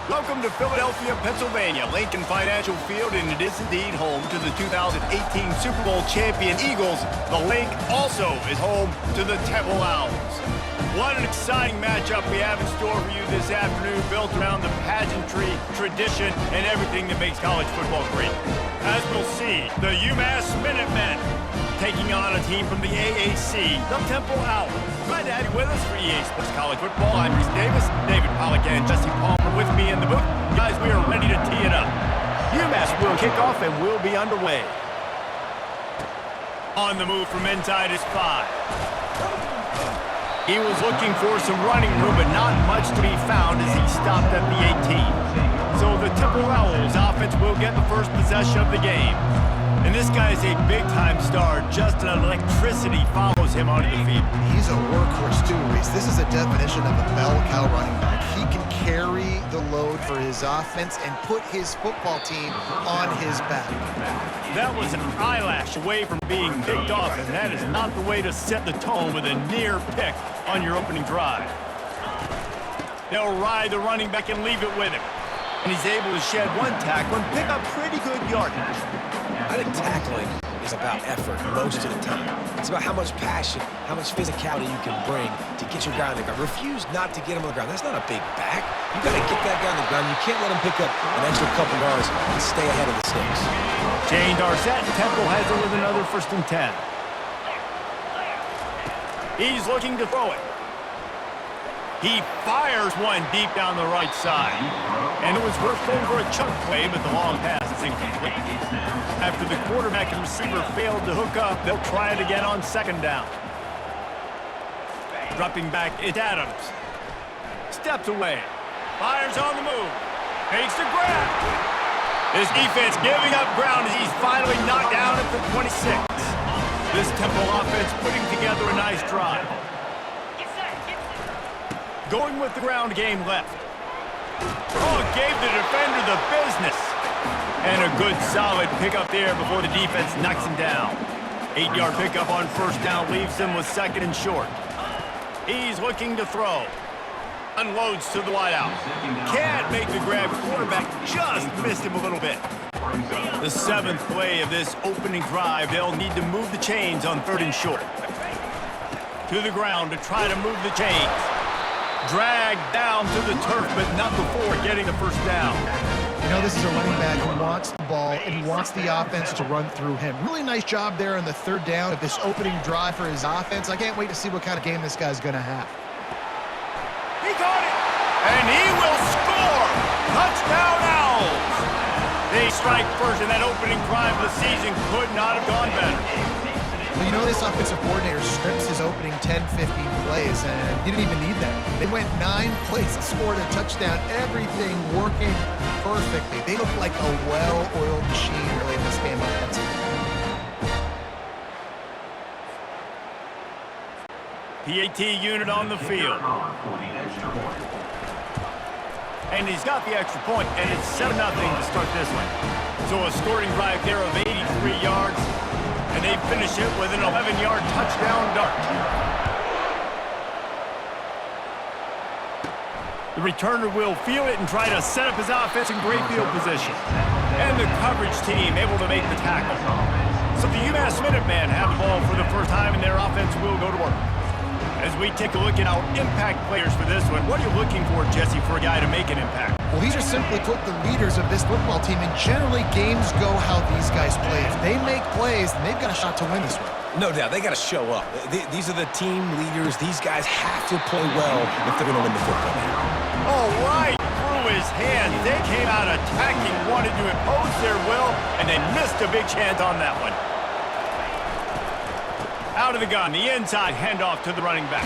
Welcome to Philadelphia, Pennsylvania, Lincoln Financial Field, and it is indeed home to the 2018 Super Bowl champion Eagles. The Linc also is home to the Temple Owls. What an exciting matchup we have in store for you this afternoon, built around the pageantry, tradition, and everything that makes college football great. As we'll see, the Umass Minutemen taking on a team from the AAC, the Temple Owls. Glad to have you with us for EA Sports College Football. I'm Reese Davis, David Pollock, and Jesse Palmer with me in the booth. Guys, we are ready to tee it up. Umass will kick off and we'll be underway. On the move from inside is 5. He was looking for some running room, but not much to be found as he stopped at the 18. So the Temple Owls offense will get the first possession of the game. And this guy is a big-time star. Just an electricity follows him onto the field. He's a workhorse, too, Reese. This is a definition of a bell cow running back. He can carry the load for his offense and put his football team on his back. That was an eyelash away from being picked off, and that is not the way to set the tone with a near pick on your opening drive. They'll ride the running back and leave it with him. And he's able to shed one tackle and pick up pretty good yardage. I think tackling is about effort most of the time. It's about how much passion, how much physicality you can bring to get your guy on the ground. Refuse not to get him on the ground. That's not a big back. You got to get that guy on the ground. You can't let him pick up an extra couple yards and stay ahead of the sticks. Jane Darcette, Temple has it with another 1st and 10. He's looking to throw it. He fires one deep down the right side. And it was worth going for a chunk play, but the long pass is incomplete. After the quarterback and receiver failed to hook up, they'll try it again on 2nd down. Dropping back, it's Adams. Steps away. Fires on the move. Makes the grab. This defense giving up ground as he's finally knocked down at the 26. This Temple offense putting together a nice drive. Going with the ground game left. Oh, gave the defender the business. And a good solid pickup there before the defense knocks him down. 8-yard pickup on 1st down leaves him with 2nd and short. He's looking to throw. Unloads to the wideout. Can't make the grab. Quarterback just missed him a little bit. The 7th play of this opening drive. They'll need to move the chains on 3rd and short. To the ground to try to move the chains. Dragged down to the turf, but not before getting the 1st down. You know, this is a running back who wants the ball and he wants the offense to run through him. Really nice job there on the 3rd down of this opening drive for his offense. I can't wait to see what kind of game this guy's going to have. He caught it, and he will score! Touchdown Owls! They strike first, and that opening drive of the season could not have gone better. Well, you know, this offensive coordinator strips his opening 10, 15 plays, and he didn't even need that. They went 9 plays and scored a touchdown. Everything working perfectly. They look like a well-oiled machine early in this game offensively. PAT unit on the field. And he's got the extra point, and it's 7-0 to start this one. So a scoring drive there of 83 yards. And they finish it with an 11-yard touchdown dart. The returner will feel it and try to set up his offense in great field position. And the coverage team able to make the tackle. So the Umass Minutemen have the ball for the first time, and their offense will go to work. As we take a look at our impact players for this one, what are you looking for, Jesse, for a guy to make an impact? Well, these are simply put the leaders of this football team, and generally games go how these guys play. If they make plays, then they've got a shot to win this one. No doubt, they got to show up. These are the team leaders. These guys have to play well if they're going to win the football game. Oh, right through his hands. They came out attacking, wanted to impose their will, and they missed a big chance on that one. Out of the gun, the inside handoff to the running back.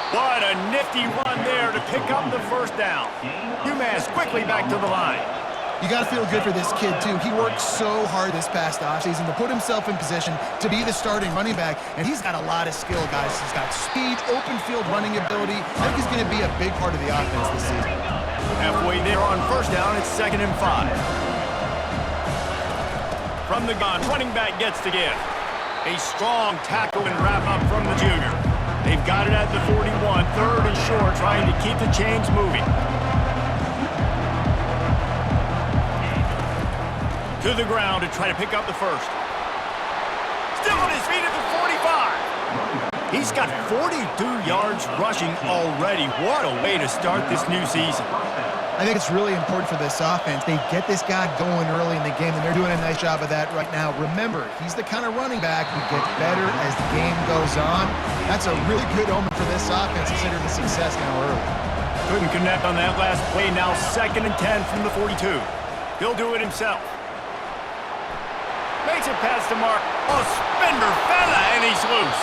What a nifty run there to pick up the 1st down. Umass quickly back to the line. You got to feel good for this kid, too. He worked so hard this past offseason to put himself in position to be the starting running back, and he's got a lot of skill, guys. He's got speed, open field running ability. I think he's going to be a big part of the offense this season. Halfway there on 1st down, it's 2nd and 5. From the gun, running back gets the give. A strong tackle and wrap up from the junior. They've got it at the 41, 3rd and short, trying to keep the chains moving. To the ground to try to pick up the first. Still on his feet at the 45. He's got 42 yards rushing already. What a way to start this new season. I think it's really important for this offense. They get this guy going early in the game, and they're doing a nice job of that right now. Remember, he's the kind of running back who gets better as the game goes on. That's a really good omen for this offense, considering the success now early. Couldn't connect on that last play. Now 2nd and 10 from the 42. He'll do it himself. Makes it past the mark. Oh, spender fella, and he's loose.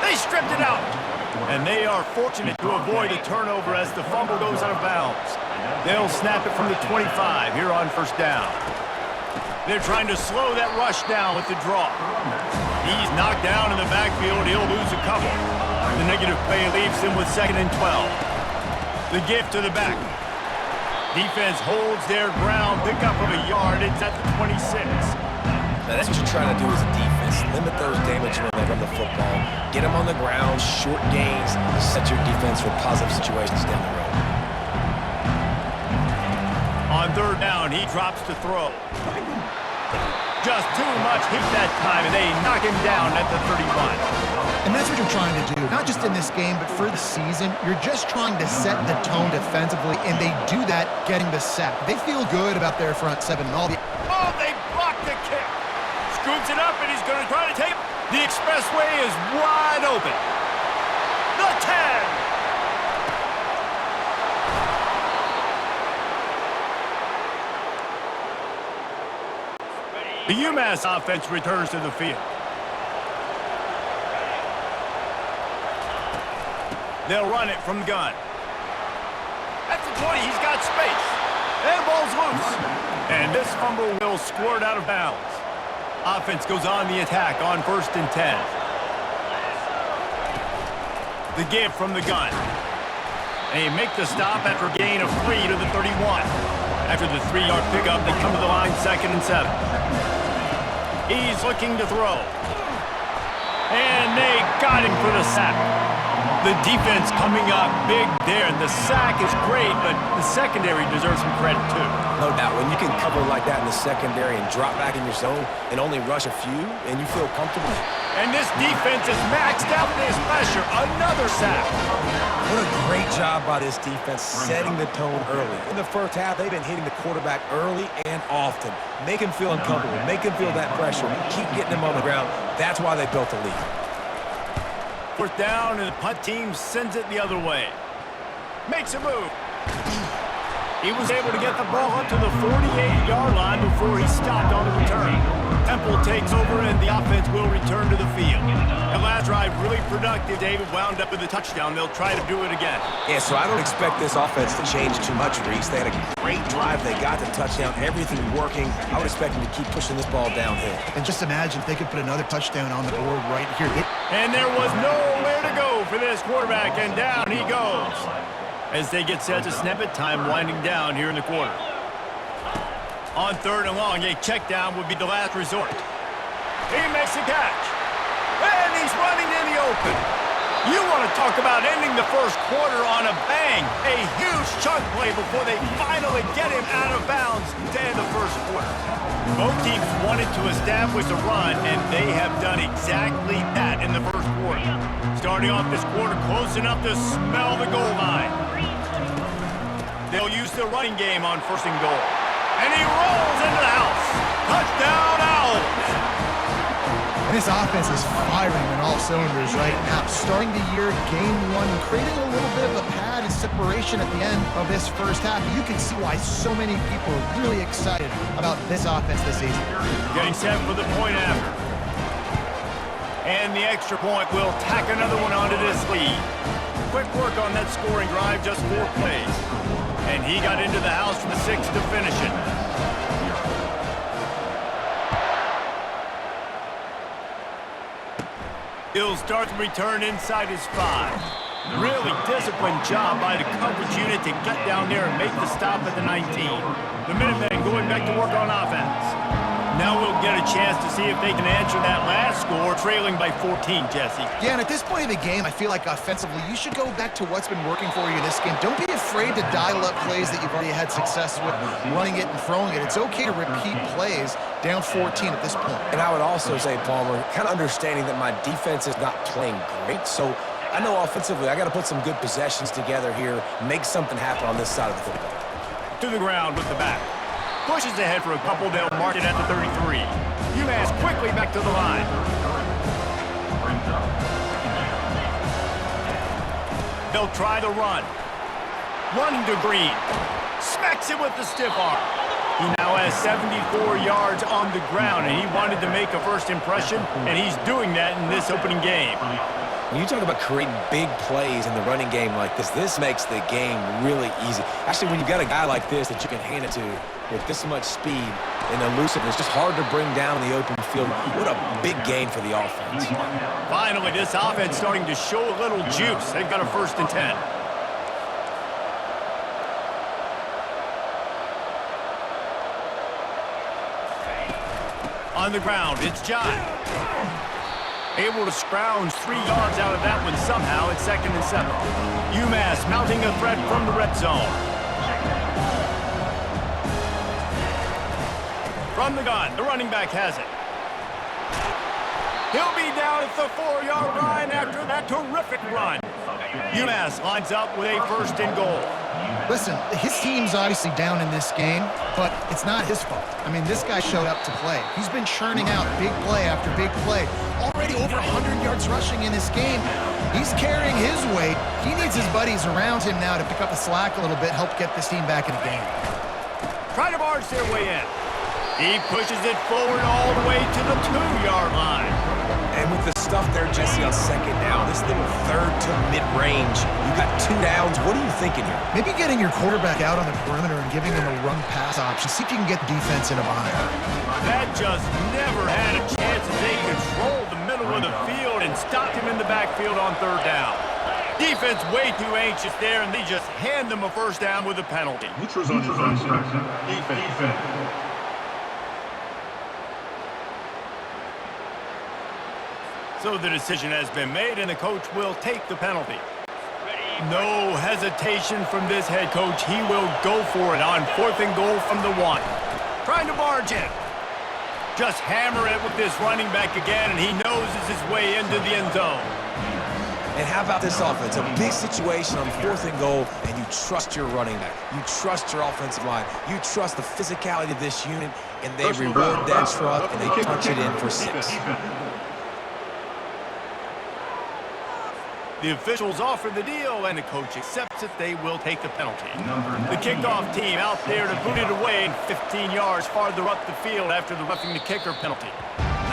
They stripped it out. And they are fortunate to avoid a turnover as the fumble goes out of bounds. They'll snap it from the 25 here on 1st down. They're trying to slow that rush down with the draw. He's knocked down in the backfield. He'll lose a couple. The negative play leaves him with 2nd and 12. The gift to the back. Defense holds their ground. Pick up of a yard. It's at the 26. Now that's what you're trying to do as a defense. Limit those damage when they run the football. Get them on the ground, short gains, set your defense for positive situations down the road. On 3rd down, he drops to throw. Just too much heat that time, and they knock him down at the 31. And that's what you're trying to do, not just in this game, but for the season. You're just trying to set the tone defensively, and they do that getting the sack. They feel good about their front seven and all the... Oh, they blocked the kick. Scoops it up, and he's going to try to take it. The expressway is wide open. The 10. The Umass offense returns to the field. They'll run it from the gun. At the 20, he's got space. And ball's loose. And this fumble will squirt out of bounds. Offense goes on the attack on 1st and 10. The give from the gun. They make the stop after a gain of 3 to the 31. After the 3-yard pickup, they come to the line 2nd and 7. He's looking to throw. And they got him for the sack. The defense coming up big there. The sack is great, but the secondary deserves some credit too. No doubt. When you can cover like that in the secondary and drop back in your zone and only rush a few and you feel comfortable. And this defense is maxed out with this pressure. Another sack. What a great job by this defense setting the tone early. In the 1st half, they've been hitting the quarterback early and often. Make him feel uncomfortable. Make him feel that pressure. Keep getting him on the ground. That's why they built the lead. 4th down, and the punt team sends it the other way. Makes a move. He was able to get the ball up to the 48-yard line before he stopped on the return. Temple takes over, and the offense will return to the field. The last drive really productive. David wound up with a touchdown. They'll try to do it again. Yeah, so I don't expect this offense to change too much, Reese. They had a great drive. They got the touchdown. Everything working. I would expect them to keep pushing this ball downhill. And just imagine if they could put another touchdown on the board right here. And there was nowhere to go for this quarterback, and down he goes. As they get set to snap it, time winding down here in the quarter. On 3rd and long, a check down would be the last resort. He makes the catch. And he's running in the open. You want to talk about ending the 1st quarter on a bang. A huge chunk play before they finally get him out of bounds to end the 1st quarter. Both teams wanted to establish a run, and they have done exactly that in the 1st quarter. Starting off this quarter close enough to smell the goal line. They'll use the running game on 1st and goal. And he rolls into the house. Touchdown, Owls! This offense is firing on all cylinders right now. Starting the year, game 1, and creating a little bit of a pad and separation at the end of this 1st half. You can see why so many people are really excited about this offense this season. Getting set for the point after. And the extra point will tack another one onto this lead. Quick work on that scoring drive, just 4 plays. And he got into the house for the 6 to finish it. He'll start to return inside his 5. Really disciplined job by the coverage unit to get down there and make the stop at the 19. The Minutemen going back to work on offense. Now we'll get a chance to see if they can answer that last score, trailing by 14, Jesse. Yeah, and at this point of the game, I feel like offensively, you should go back to what's been working for you in this game. Don't be afraid to dial up plays that you've already had success with, running it and throwing it. It's okay to repeat plays down 14 at this point. And I would also say, Palmer, kind of understanding that my defense is not playing great, so I know offensively I got to put some good possessions together here, make something happen on this side of the football. To the ground with the back. Pushes ahead for a couple. They'll mark it at the 33. Umass quickly back to the line. They'll try the run. Running to Green. Smacks it with the stiff arm. He now has 74 yards on the ground, and he wanted to make a first impression, and he's doing that in this opening game. When you talk about creating big plays in the running game like this, this makes the game really easy. Actually, when you've got a guy like this that you can hand it to with this much speed and elusiveness, just hard to bring down in the open field. What a big gain for the offense. Finally, this offense starting to show a little juice. They've got a 1st and 10. On the ground, it's John. Able to scrounge 3 yards out of that one somehow. It's 2nd and 7. Umass mounting a threat from the red zone. From the gun, the running back has it. He'll be down at the 4-yard line after that terrific run. Umass lines up with a 1st and goal. Listen, his team's obviously down in this game, but it's not his fault. I mean, this guy showed up to play. He's been churning out big play after big play. Already over 100 yards rushing in this game. He's carrying his weight. He needs his buddies around him now to pick up the slack a little bit, help get this team back in the game. Trying to barge their way in. He pushes it forward all the way to the 2-yard line. And with the stuff there, Jesse, on 2nd down, this little 3rd to mid-range, you got 2 downs. What are you thinking here? Maybe getting your quarterback out on the perimeter and giving him a run-pass option. See if you can get the defense in a bind. That just never had a chance as they controlled the middle of the field and stopped him in the backfield on 3rd down. Defense way too anxious there, and they just hand them a 1st down with a penalty. Defense. So the decision has been made, and the coach will take the penalty. No hesitation from this head coach. He will go for it on 4th and goal from the 1. Trying to barge in. Just hammer it with this running back again, and he noses his way into the end zone. And how about this offense? A big situation on 4th and goal, and you trust your running back. You trust your offensive line. You trust the physicality of this unit, and they reward that trust, and they punch it in for 6. The officials offer the deal, and the coach accepts it. They will take the penalty. The kickoff team out there to boot it away 15 yards farther up the field after the roughing the kicker penalty.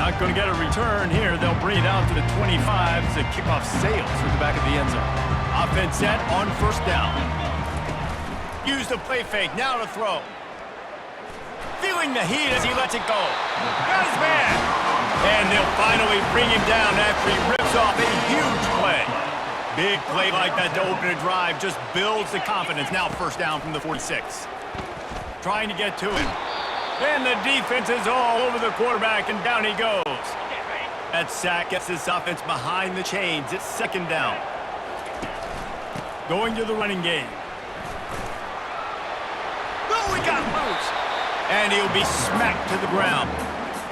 Not going to get a return here. They'll bring it out to the 25 as the kickoff sails through the back of the end zone. Offense set on 1st down. Use the play fake. Now to throw. Feeling the heat as he lets it go. Got his man. And they'll finally bring him down after he rips off a huge play. Big play like that to open a drive just builds the confidence. Now 1st down from the 46. Trying to get to him. And the defense is all over the quarterback, and down he goes. That sack gets this offense behind the chains. It's 2nd down. Going to the running game. Oh, he got loose. And he'll be smacked to the ground.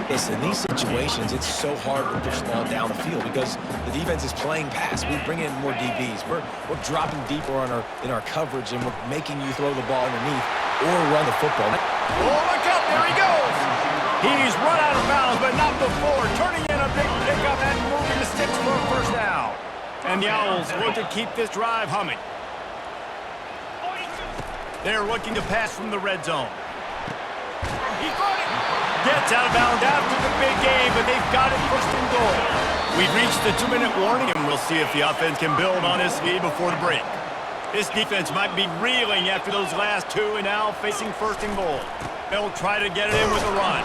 Listen, in these situations, it's so hard to push the ball down the field because the defense is playing pass. We bring in more DBs. We're dropping deeper in our coverage, and we're making you throw the ball underneath or run the football. Oh, look out. There he goes. He's run out of bounds, but not before. Turning in a big pickup and moving the sticks for a 1st down. And the Owls look to keep this drive humming. They're looking to pass from the red zone. He caught it. Gets out of bounds after the big game, but they've got it 1st and goal. We've reached the 2-minute warning, and we'll see if the offense can build on this lead before the break. This defense might be reeling after those last 2 and now facing 1st and goal. They'll try to get it in with a run.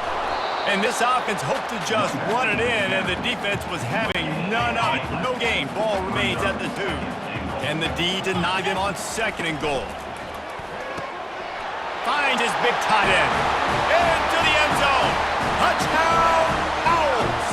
And this offense hoped to just run it in, and the defense was having none of it. No gain. Ball remains at the 2. And the D denied him on 2nd and goal. Finds his big tight end. Into the end zone. Touchdown, Owls!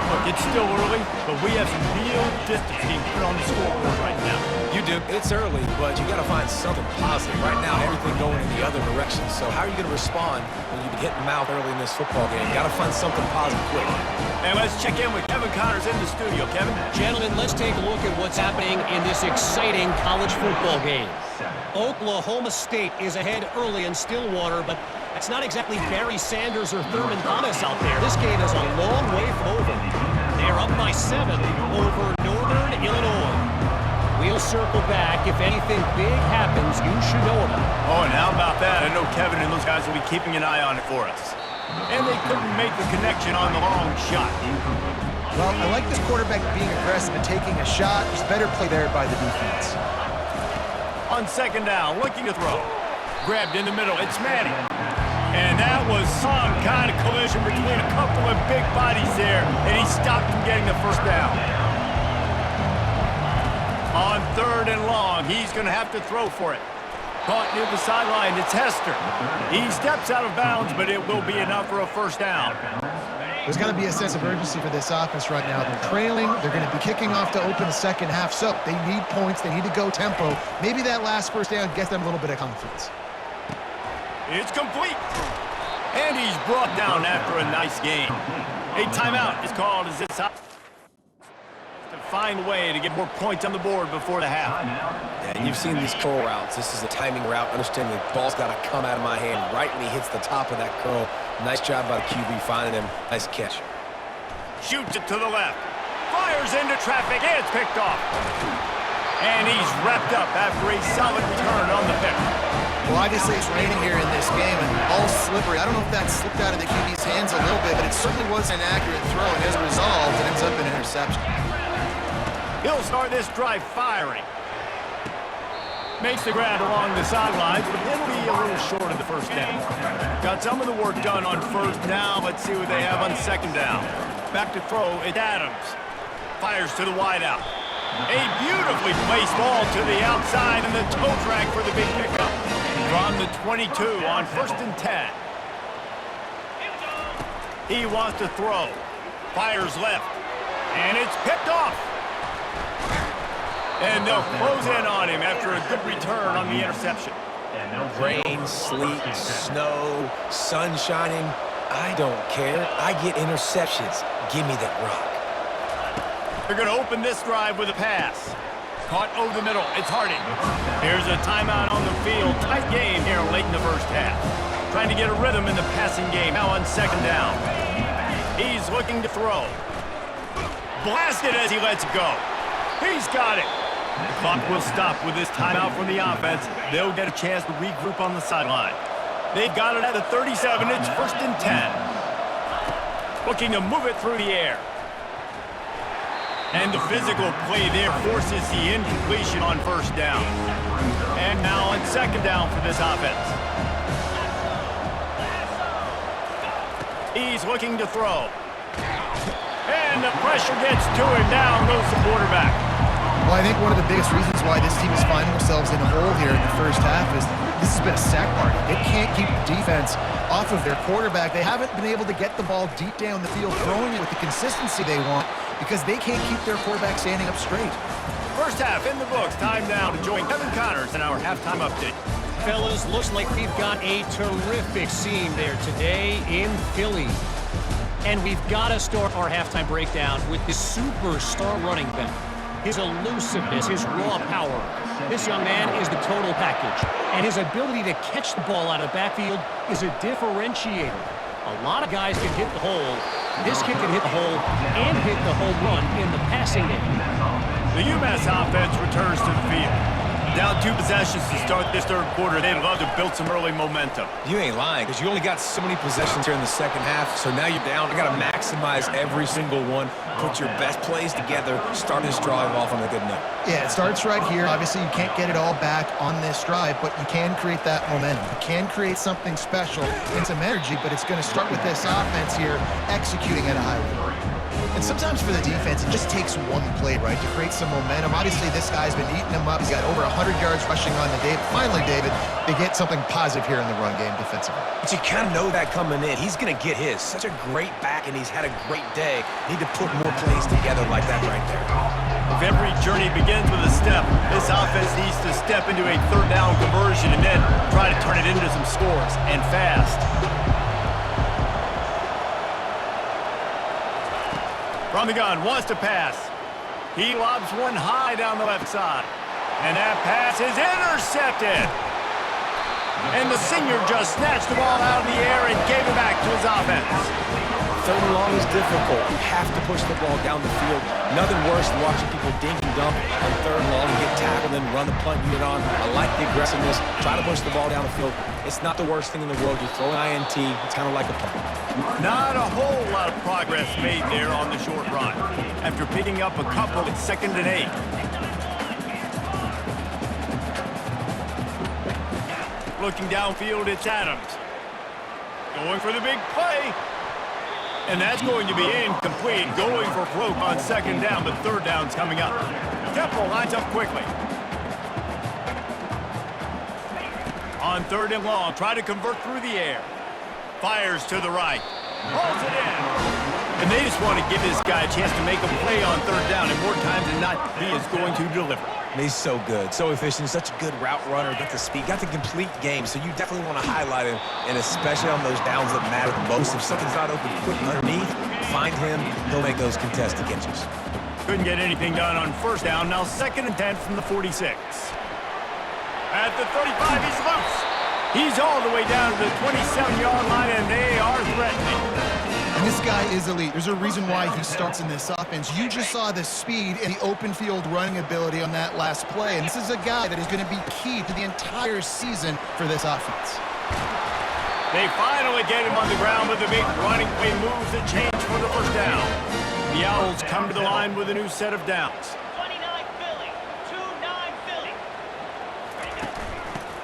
Look, it's still early, but we have some real distance being put on the scoreboard right now. You do. It's early, but you got to find something positive. Right now, everything going in the other direction. So how are you going to respond when you've been hitting the mouth early in this football game? Got to find something positive quick. And let's check in with Kevin Connors in the studio. Kevin? Gentlemen, let's take a look at what's happening in this exciting college football game. Oklahoma State is ahead early in Stillwater, but it's not exactly Barry Sanders or Thurman Thomas out there. This game is a long way from over. They're up by 7 over Northern Illinois. We'll circle back. If anything big happens, you should know about it. Oh, and how about that? I know Kevin and those guys will be keeping an eye on it for us. And they couldn't make the connection on the long shot. Well, I like this quarterback being aggressive and taking a shot. There's better play there by the defense. On second down, looking to throw. Grabbed in the middle. It's Manning. And that was some kind of collision between a couple of big bodies there, and he stopped from getting the first down. On third and long, he's going to have to throw for it. Caught near the sideline, it's Hester. He steps out of bounds, but it will be enough for a first down. There's going to be a sense of urgency for this offense right now. They're trailing. They're going to be kicking off to open the second half. So they need points. They need to go tempo. Maybe that last first down gets them a little bit of confidence. It's complete. And he's brought down after a nice game. A timeout is called as it's out. To find a way to get more points on the board before the half. Yeah, and you've seen these curl routes. This is a timing route. Understand the ball's got to come out of my hand right when he hits the top of that curl. Nice job by the QB finding him. Nice catch. Shoots it to the left. Fires into traffic, and it's picked off. And he's wrapped up after a solid return on the pick. Well, obviously it's raining here in this game, and all slippery. I don't know if that slipped out of the QB's hands a little bit, but it certainly was an accurate throw, and as a result, it ends up an interception. He'll start this drive firing. Makes the grab along the sidelines, but it'll be a little short of the first down. Got some of the work done on first down. Let's see what they have on second down. Back to throw, it's Adams. Fires to the wideout. A beautifully placed ball to the outside, and the toe drag for the big pickup. From the 22 on 1st and 10. He wants to throw. Fires left. And it's picked off. And they'll close in on him after a good return on the interception. Rain, sleet, snow, sun shining. I don't care. I get interceptions. Give me that rock. They're going to open this drive with a pass. Caught over the middle. It's Harding. Here's a timeout on the field. Tight game here late in the first half. Trying to get a rhythm in the passing game. Now on second down. He's looking to throw. Blasted as he lets go. He's got it. The clock will stop with this timeout from the offense. They'll get a chance to regroup on the sideline. They've got it at the 37. It's 1st and 10. Looking to move it through the air. And the physical play there forces the incompletion on first down. And now on second down for this offense. He's looking to throw. And the pressure gets to him. Down goes the quarterback. Well, I think one of the biggest reasons why this team is finding themselves in a hole here in the first half is this has been a sack party. It can't keep the defense off of their quarterback. They haven't been able to get the ball deep down the field, throwing it with the consistency they want because they can't keep their quarterback standing up straight. First half in the books. Time now to join Kevin Connors in our halftime update. Fellas, looks like we've got a terrific scene there today in Philly. And we've got to start our halftime breakdown with this superstar running back. His elusiveness, his raw power. This young man is the total package. And his ability to catch the ball out of the backfield is a differentiator. A lot of guys can hit the hole. This kid can hit the hole and hit the home run in the passing game. The Umass offense returns to the field. Down 2 possessions to start this third quarter. They'd love to build some early momentum. You ain't lying, because you only got so many possessions here in the second half, so now you're down. You got to maximize every single one, put your best plays together, start this drive off on a good note. Yeah, it starts right here. Obviously, you can't get it all back on this drive, but you can create that momentum. You can create something special and some energy, but it's going to start with this offense here executing at a high level. And sometimes for the defense, it just takes one play, right, to create some momentum. Obviously, this guy's been eating them up. He's got over 100 yards rushing on the day. But finally, David, they get something positive here in the run game defensively. But you kind of know that coming in. He's going to get his. Such a great back, and he's had a great day. Need to put more plays together like that right there. If every journey begins with a step, this offense needs to step into a third down conversion and then try to turn it into some scores, and fast. From the gun, wants to pass. He lobs one high down the left side. And that pass is intercepted. And the senior just snatched the ball out of the air and gave it back to his offense. Third and long is difficult. You have to push the ball down the field. Nothing worse than watching people dink and dump on third and long and get tackled and run the punt unit on. I like the aggressiveness. Try to push the ball down the field. It's not the worst thing in the world. You throw an INT, it's kind of like a punt. Not a whole lot of progress made there on the short run. After picking up a couple, it's 2nd and 8. Looking downfield, it's Adams. Going for the big play. And that's going to be incomplete. Going for broke on 2nd down, but 3rd down's coming up. Temple lines up quickly. On 3rd and long, try to convert through the air. Fires to the right. Pulls it in. And they just want to give this guy a chance to make a play on 3rd down, and more times than not, he is going to deliver. He's so good, so efficient, such a good route runner, got the speed, got the complete game, so you definitely want to highlight him, and especially on those downs that matter the most. If something's not open quick underneath, find him, he'll make those contested catches. Couldn't get anything done on 1st down, now 2nd and 10 from the 46. At the 35, he's loose. He's all the way down to the 27-yard line, and they are threatening. And this guy is elite. There's a reason why he starts in this offense. You just saw the speed and the open field running ability on that last play. And this is a guy that is going to be key to the entire season for this offense. They finally get him on the ground with a big running play moves that change for the 1st down. The Owls come to the line with a new set of downs. 29 Philly, 2-9 Philly.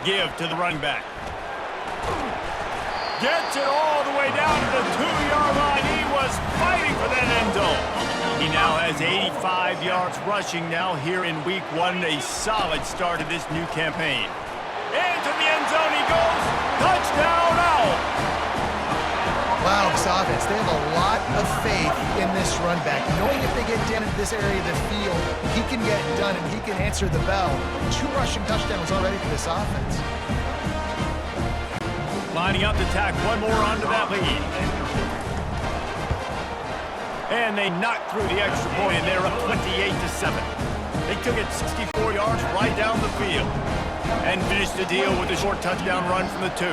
Give to the running back. Gets it all the way down to the 2-yard line. He was fighting for that end zone. He now has 85 yards rushing now here in week 1. A solid start to this new campaign. Into the end zone he goes. Touchdown Owls. Wow, this offense, they have a lot of faith in this run back. Knowing if they get down into this area of the field, he can get it done and he can answer the bell. 2 rushing touchdowns already for this offense. Lining up to tack one more onto that lead. And they knocked through the extra point, and they're up 28-7. They took it 64 yards right down the field and finished the deal with a short touchdown run from the 2.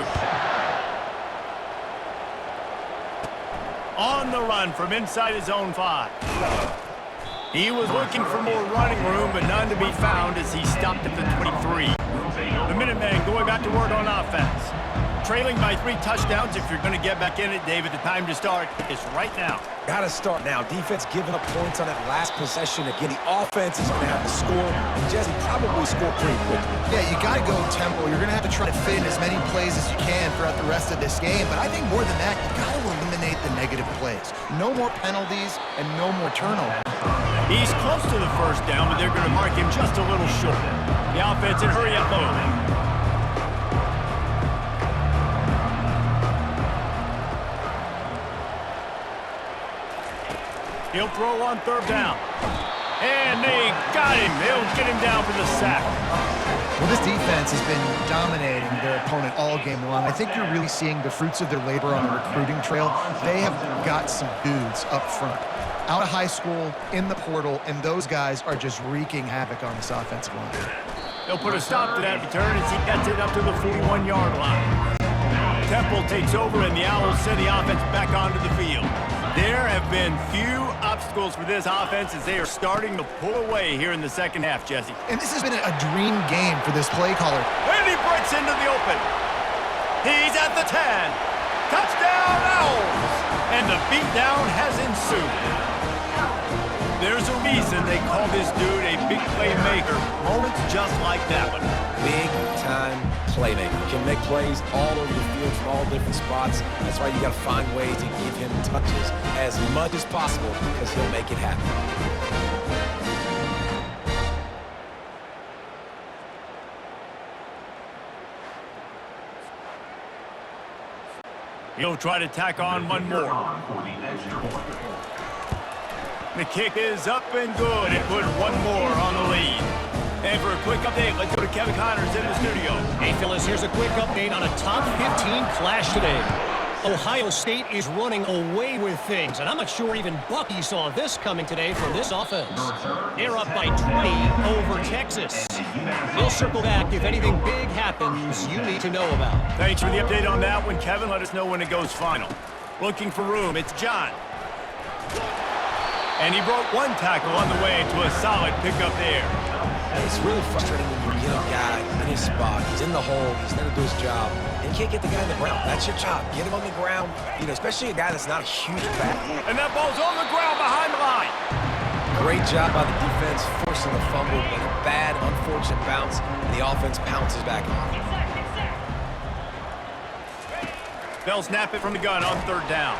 On the run from inside his own 5. He was looking for more running room, but none to be found as he stopped at the 23. The Minutemen going back to work on offense. Trailing by 3 touchdowns. If you're going to get back in it, David, the time to start is right now. Got to start now. Defense giving up points on that last possession. Again, the offense is going to have to score, and Jesse probably score pretty quickly. Yeah, you got to go tempo. You're going to have to try to fit in as many plays as you can throughout the rest of this game. But I think more than that, you got to eliminate the negative plays. No more penalties and no more turnovers. He's close to the 1st down, but they're going to mark him just a little short. The offense in hurry-up mode. He'll throw on 3rd down. And they got him. They'll get him down for the sack. Well, this defense has been dominating their opponent all game long. I think you're really seeing the fruits of their labor on the recruiting trail. They have got some dudes up front, out of high school, in the portal, and those guys are just wreaking havoc on this offensive line. They'll put a stop to that return as he gets it up to the 41-yard line. Temple takes over, and the Owls send the offense back onto the field. There have been few obstacles for this offense as they are starting to pull away here in the 2nd half, Jesse. And this has been a dream game for this play caller. And he breaks into the open. He's at the 10. Touchdown, Owls! And the beatdown has ensued. There's a reason they call this dude a big playmaker. Moments just like that one. Big-time playmaker. Can make plays all over the field from all different spots. That's why you got to find ways to give him touches as much as possible because he'll make it happen. He'll try to tack on one more. The kick is up and good and put one more on the lead. And for a quick update, let's go to Kevin Connors in the studio. Hey, Phyllis, here's a quick update on a top 15 clash today. Ohio State is running away with things, and I'm not sure even Bucky saw this coming today from this offense. They're up by 20 over Texas. We'll circle back if anything big happens you need to know about. Thanks for the update on that one, Kevin. Let us know when it goes final. Looking for room, it's John. And he broke one tackle on the way to a solid pickup there. It's really frustrating when you get a guy in his spot. He's in the hole. He's there to do his job. And you can't get the guy on the ground. That's your job. Get him on the ground. You know, especially a guy that's not a huge back. And that ball's on the ground behind the line. Great job by the defense forcing the fumble, but a bad, unfortunate bounce. And the offense pounces back on it. They'll snap it from the gun on third down.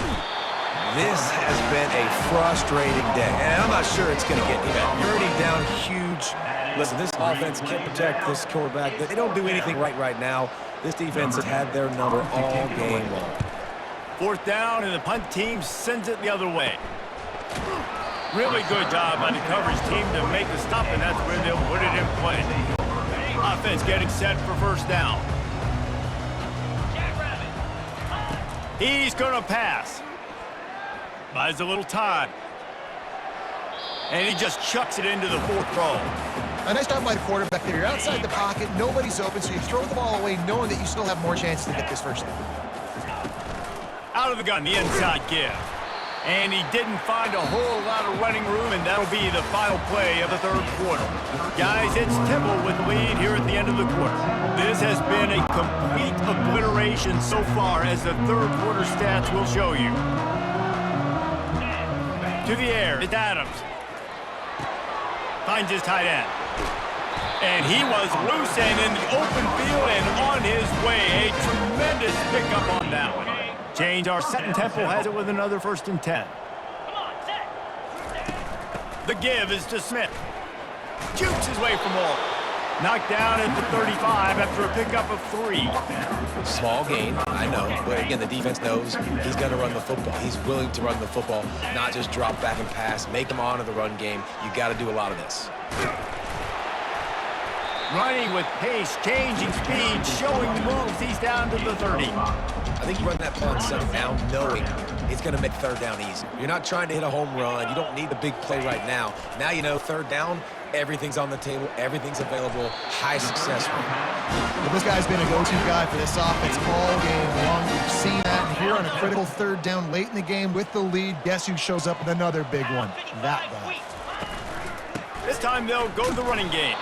This has been a frustrating day, and I'm not sure it's going to get any better. You're already down huge. Listen, this offense can't protect this quarterback. They don't do anything right now. This defense has had their number all game long. Fourth down, and the punt team sends it the other way. Really good job by the coverage team to make the stop, and that's where they'll put it in play. Offense getting set for first down. He's going to pass. Buys a little time. And he just chucks it into the fourth row. A nice job by the quarterback there. You're outside the pocket, nobody's open, so you throw the ball away knowing that you still have more chances to get this first down. Out of the gun, the inside give. And he didn't find a whole lot of running room, and that'll be the final play of the third quarter. Guys, it's Temple with the lead here at the end of the quarter. This has been a complete obliteration so far, as the third quarter stats will show you. To the air, it's Adams. Finds his tight end. And he was loose and in the open field and on his way. A tremendous pickup on that one. Change our set, and Temple has it with another 1st and 10. The give is to Smith. Jukes his way from all. Knocked down at the 35 after a pickup of 3. Small gain, I know, but again, the defense knows he's going to run the football. He's willing to run the football, not just drop back and pass, make him honor the run game. You got to do a lot of this. Running with pace, changing speed, showing moves. He's down to the 30. I think you run that play on second down knowing it's going to make third down easy. You're not trying to hit a home run. You don't need the big play right now. Now you know third down, everything's on the table, everything's available, high success rate. Well, this guy's been a go-to guy for this offense all game long. We've seen that, and here on a critical third down late in the game with the lead, guess who shows up with another big one? That guy. This time they'll go to the running game.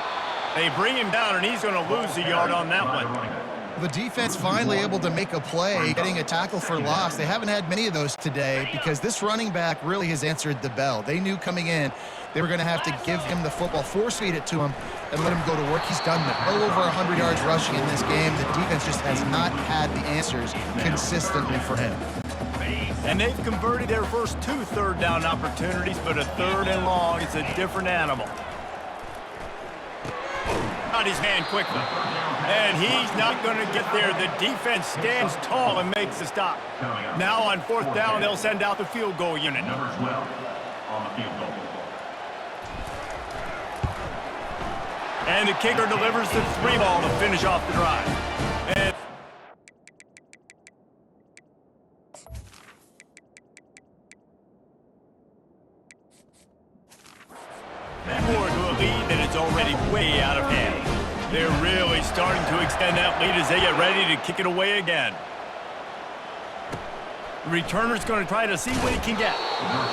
They bring him down, and he's going to lose a yard on that one. The defense finally able to make a play, getting a tackle for loss. They haven't had many of those today because this running back really has answered the bell. They knew coming in they were going to have to give him the football, force-feed it to him, and let him go to work. He's done that. Well over 100 yards rushing in this game. The defense just has not had the answers consistently for him. And they've converted their first 2 third down opportunities, but a 3rd and long is a different animal. Got his hand quickly. And he's not going to get there. The defense stands tall and makes the stop. Now on 4th down, they'll send out the field goal unit. Number 12 on the field goal. And the kicker delivers the 3 ball to finish off the drive. And more to a lead that it's already way out of hand. They're really starting to extend that lead as they get ready to kick it away again. Returner's going to try to see what he can get.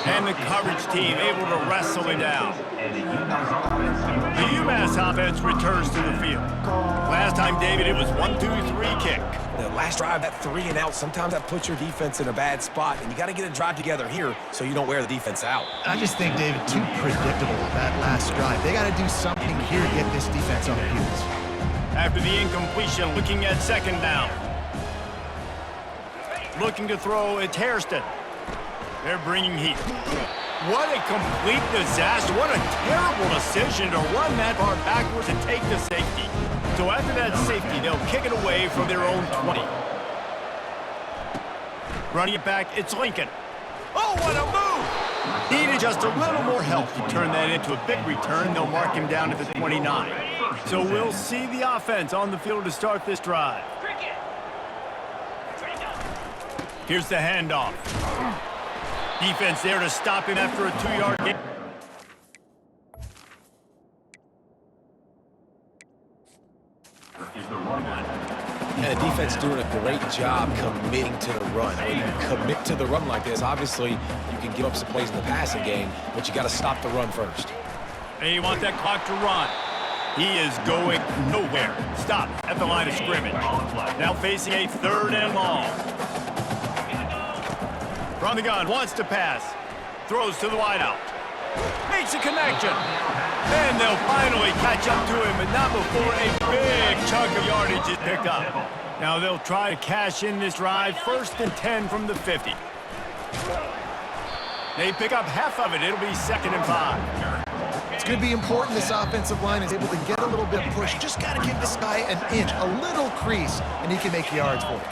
And the coverage team able to wrestle it down. The Umass offense returns to the field. Last time, David, it was 1-2-3 kick. The last drive, that 3 and out, sometimes that puts your defense in a bad spot, and you got to get a drive together here so you don't wear the defense out. I just think, David, too predictable that last drive. They got to do something here to get this defense on their heels. After the incompletion, looking at second down. Looking to throw, it's Hairston. They're bringing heat. What a complete disaster. What a terrible decision to run that far backwards and take the safety. So after that safety, they'll kick it away from their own 20. Running it back, it's Lincoln. Oh, what a move! Needed just a little more help to turn that into a big return. They'll mark him down at the 29. So we'll see the offense on the field to start this drive. Here's the handoff. Defense there to stop him after a 2-yard gain. And the defense doing a great job committing to the run. When you commit to the run like this, obviously you can give up some plays in the passing game, but you got to stop the run first. And you want that clock to run. He is going nowhere. Stop at the line of scrimmage. Now facing a 3rd and long. From the gun, wants to pass. Throws to the wideout. Makes a connection. And they'll finally catch up to him, but not before a big chunk of yardage is picked up. Now they'll try to cash in this drive. 1st and 10 from the 50. They pick up half of it. It'll be 2nd and 5. It's going to be important this offensive line is able to get a little bit push. Just got to give this guy an inch, a little crease, and he can make yards for it.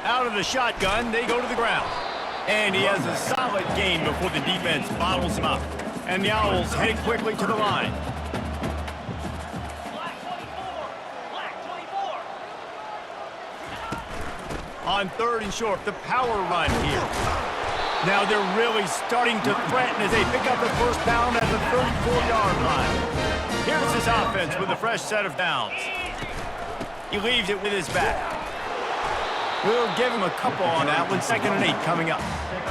Out of the shotgun, they go to the ground. And he has a solid gain before the defense bottles him up. And the Owls head quickly to the line. Black 24. On 3rd and short, the power run here. Now they're really starting to threaten as they pick up the 1st down at the 34-yard line. Here's his offense with a fresh set of downs. He leaves it with his back. We'll give him a couple on that one. 2nd and 8 coming up.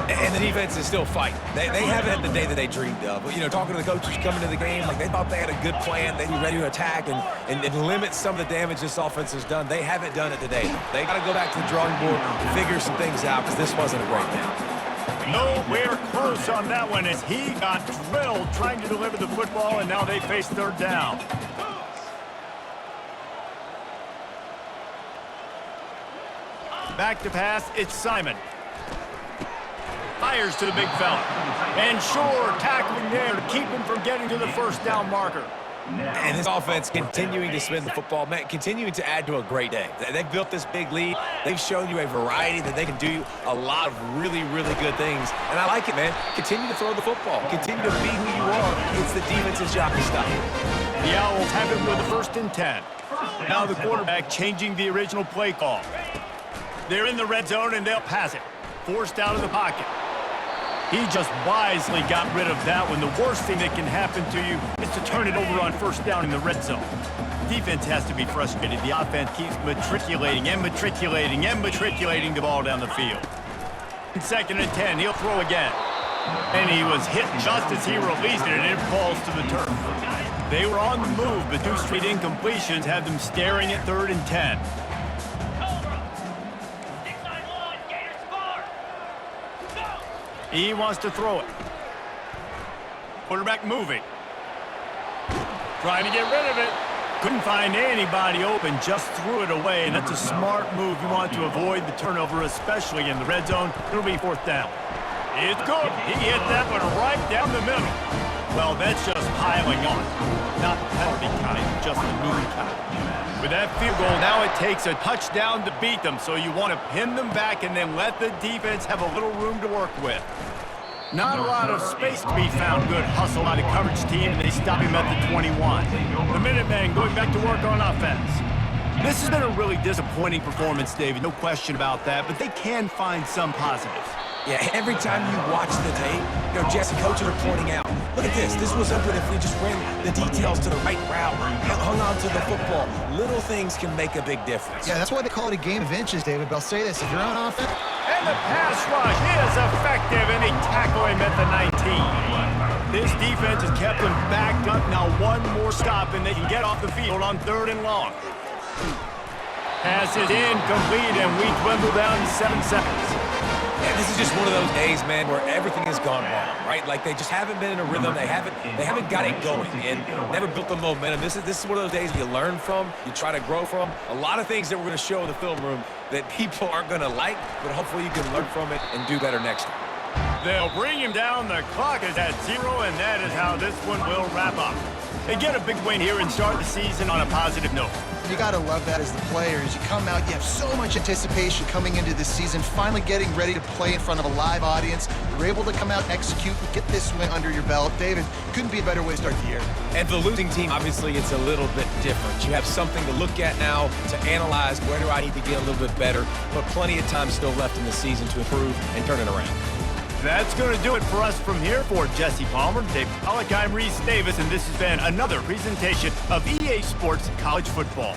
And the defense is still fighting. They haven't had the day that they dreamed of. But, you know, talking to the coaches coming to the game, like they thought they had a good plan. They'd be ready to attack and limit some of the damage this offense has done. They haven't done it today. They got to go back to the drawing board and figure some things out because this wasn't a great day. Nowhere close on that one as he got drilled trying to deliver the football, and now they face 3rd down. Back to pass, it's Simon. Fires to the big fella. And Shore tackling there to keep him from getting to the 1st down marker. And this offense continuing to spin the football, man, continuing to add to a great day. They've built this big lead. They've shown you a variety that they can do a lot of really, really good things. And I like it, man. Continue to throw the football. Continue to be who you are. It's the defense's job to stop. The Owls have it with the 1st and 10. Now the quarterback changing the original play call. They're in the red zone, and they'll pass it. Forced out of the pocket. He just wisely got rid of that one. The worst thing that can happen to you is to turn it over on 1st down in the red zone. Defense has to be frustrated. The offense keeps matriculating and matriculating and matriculating the ball down the field. 2nd and 10, he'll throw again. And he was hit just as he released it, and it falls to the turf. They were on the move, but 2 straight incompletions have them staring at 3rd and 10. He wants to throw it. Quarterback moving. Trying to get rid of it. Couldn't find anybody open, just threw it away, and that's a smart move. You want to avoid the turnover, especially in the red zone. It'll be 4th down. It's good. He hit that one right down the middle. Well, that's just piling on. Not penalty kind, just the moon kind. With that field goal, now it takes a touchdown to beat them, so you want to pin them back and then let the defense have a little room to work with. Not a lot of space to be found. Good hustle by the coverage team, and they stop him at the 21. The Minutemen going back to work on offense. This has been a really disappointing performance, David, no question about that, but they can find some positives. Yeah, every time you watch the tape, you know, Jesse, coaches are pointing out, look at this. This was open if we just ran the details to the right route, hung on to the football. Little things can make a big difference. Yeah, that's why they call it a game of inches, David. But I'll say this, if you're on offense... And the pass rush is effective, and they tackle him at the 19. This defense has kept him backed up. Now one more stop, and they can get off the field on 3rd and long. Pass is incomplete, and we dwindle down to 7 seconds. Yeah, this is just one of those days, man, where everything has gone wrong, right? Like they just haven't been in a rhythm. They haven't got it going and never built the momentum. This is one of those days you learn from, you try to grow from. A lot of things that we're going to show in the film room that people aren't going to like, but hopefully you can learn from it and do better next time. They'll bring him down. The clock is at 0, and that is how this one will wrap up. They get a big win here and start the season on a positive note. You got to love that as the player. As you come out, you have so much anticipation coming into this season, finally getting ready to play in front of a live audience. You're able to come out, execute, and get this win under your belt. David, couldn't be a better way to start the year. And for the losing team, obviously, it's a little bit different. You have something to look at now, to analyze where do I need to get a little bit better, but plenty of time still left in the season to improve and turn it around. That's going to do it for us from here. For Jesse Palmer, Dave Pollock, I'm Reese Davis, and this has been another presentation of EA Sports College Football.